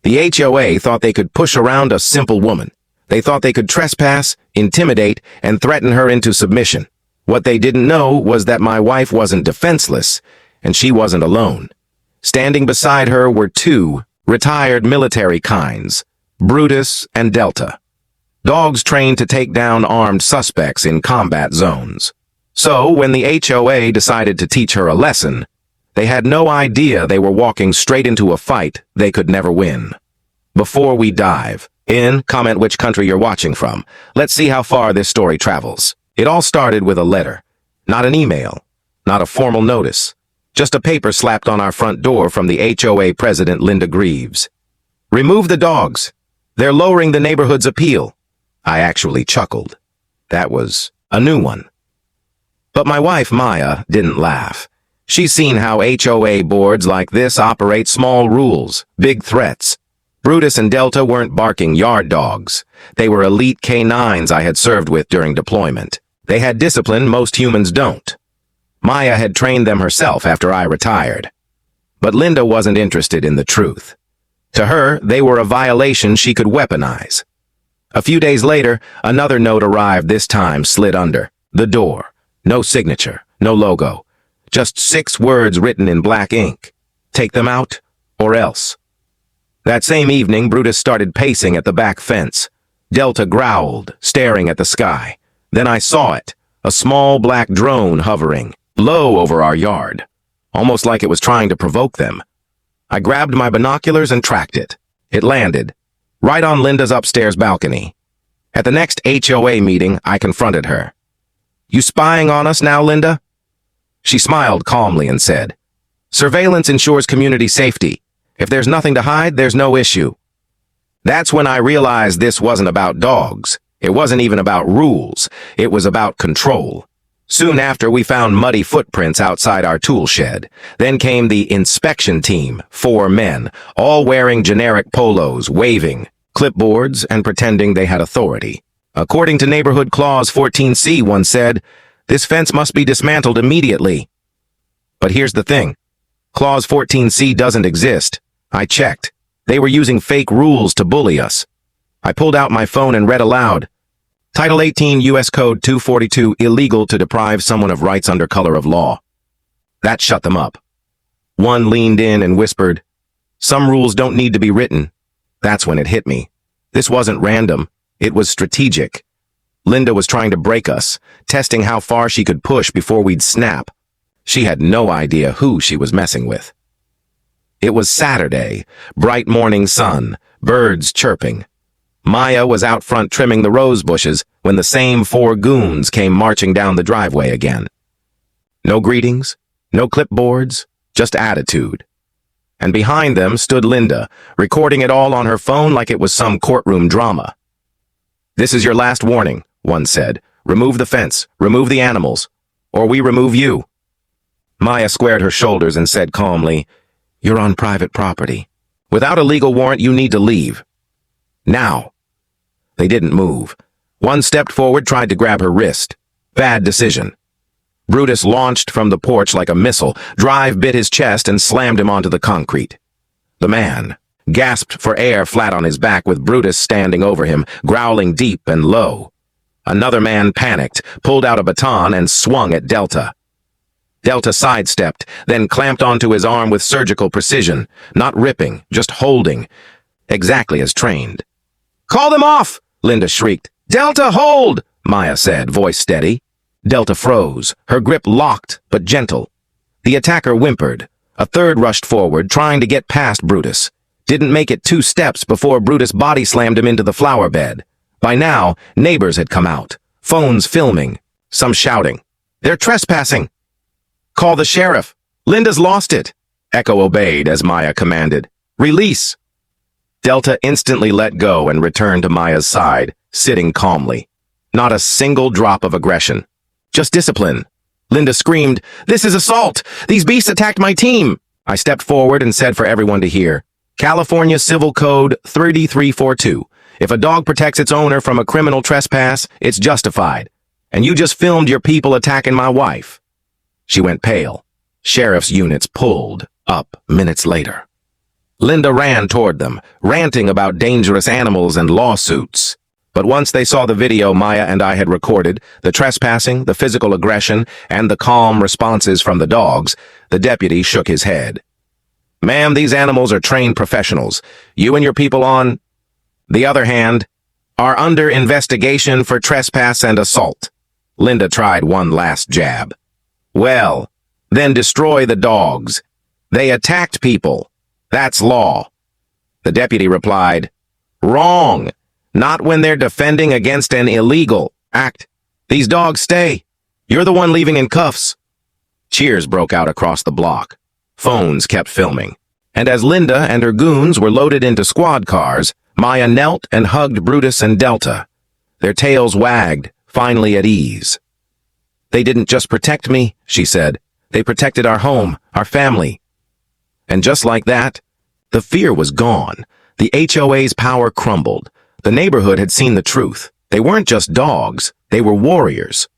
The HOA thought they could push around a simple woman. They thought they could trespass, intimidate, and threaten her into submission. What they didn't know was that my wife wasn't defenseless, and she wasn't alone. Standing beside her were two retired military kinds, Brutus and Delta. Dogs trained to take down armed suspects in combat zones. So, when the HOA decided to teach her a lesson, they had no idea they were walking straight into a fight they could never win. Before we dive in, comment which country you're watching from. Let's see how far this story travels. It all started with a letter, not an email, not a formal notice, just a paper slapped on our front door from the HOA president, Linda Greaves. Remove the dogs. They're lowering the neighborhood's appeal. I actually chuckled. That was a new one. But my wife, Maya, didn't laugh. She's seen how HOA boards like this operate small rules, big threats. Brutus and Delta weren't barking yard dogs. They were elite canines I had served with during deployment. They had discipline most humans don't. Maya had trained them herself after I retired. But Linda wasn't interested in the truth. To her, they were a violation she could weaponize. A few days later, another note arrived, this time slid under the door. No signature, no logo. Just 6 words written in black ink. Take them out, or else. That same evening, Brutus started pacing at the back fence. Delta growled, staring at the sky. Then I saw it, a small black drone hovering, low over our yard, almost like it was trying to provoke them. I grabbed my binoculars and tracked it. It landed, right on Linda's upstairs balcony. At the next HOA meeting, I confronted her. "You spying on us now, Linda?" She smiled calmly and said, "Surveillance ensures community safety. If there's nothing to hide, there's no issue." That's when I realized this wasn't about dogs. It wasn't even about rules. It was about control. Soon after, we found muddy footprints outside our tool shed. Then came the inspection team, 4 men, all wearing generic polos, waving clipboards and pretending they had authority. According to Neighborhood Clause 14C, one said, "This fence must be dismantled immediately." But here's the thing. Clause 14C doesn't exist. I checked. They were using fake rules to bully us. I pulled out my phone and read aloud. Title 18 U.S. Code 242, illegal to deprive someone of rights under color of law. That shut them up. One leaned in and whispered, "Some rules don't need to be written." That's when it hit me. This wasn't random. It was strategic. Linda was trying to break us, testing how far she could push before we'd snap. She had no idea who she was messing with. It was Saturday, bright morning sun, birds chirping. Maya was out front trimming the rose bushes when the same 4 goons came marching down the driveway again. No greetings, no clipboards, just attitude. And behind them stood Linda, recording it all on her phone like it was some courtroom drama. "This is your last warning," one said. "Remove the fence, remove the animals, or we remove you." Maya squared her shoulders and said calmly, "You're on private property. Without a legal warrant, you need to leave. Now." They didn't move. One stepped forward, tried to grab her wrist. Bad decision. Brutus launched from the porch like a missile. Drive bit his chest and slammed him onto the concrete. The man gasped for air flat on his back with Brutus standing over him, growling deep and low. Another man panicked, pulled out a baton, and swung at Delta. Delta sidestepped, then clamped onto his arm with surgical precision, not ripping, just holding, exactly as trained. "Call them off!" Linda shrieked. "Delta, hold!" Maya said, voice steady. Delta froze, her grip locked but gentle. The attacker whimpered. A third rushed forward, trying to get past Brutus. Didn't make it 2 steps before Brutus body slammed him into the flower bed. By now, neighbors had come out, phones filming, some shouting. "They're trespassing!" "Call the sheriff! Linda's lost it!" Echo obeyed as Maya commanded. "Release!" Delta instantly let go and returned to Maya's side, sitting calmly. Not a single drop of aggression. Just discipline. Linda screamed, "This is assault! These beasts attacked my team!" I stepped forward and said for everyone to hear, California Civil Code 3342. If a dog protects its owner from a criminal trespass, it's justified. And you just filmed your people attacking my wife. She went pale. Sheriff's units pulled up minutes later. Linda ran toward them, ranting about dangerous animals and lawsuits. But once they saw the video Maya and I had recorded, the trespassing, the physical aggression, and the calm responses from the dogs, the deputy shook his head. "Ma'am, these animals are trained professionals. You and your people on the other hand, are under investigation for trespass and assault." Linda tried one last jab. "Well, then destroy the dogs. They attacked people. That's law." The deputy replied, "Wrong. Not when they're defending against an illegal act. These dogs stay. You're the one leaving in cuffs." Cheers broke out across the block. Phones kept filming. And as Linda and her goons were loaded into squad cars, Maya knelt and hugged Brutus and Delta. Their tails wagged, finally at ease. "They didn't just protect me," she said. "They protected our home, our family." And just like that, the fear was gone. The HOA's power crumbled. The neighborhood had seen the truth. They weren't just dogs, they were warriors.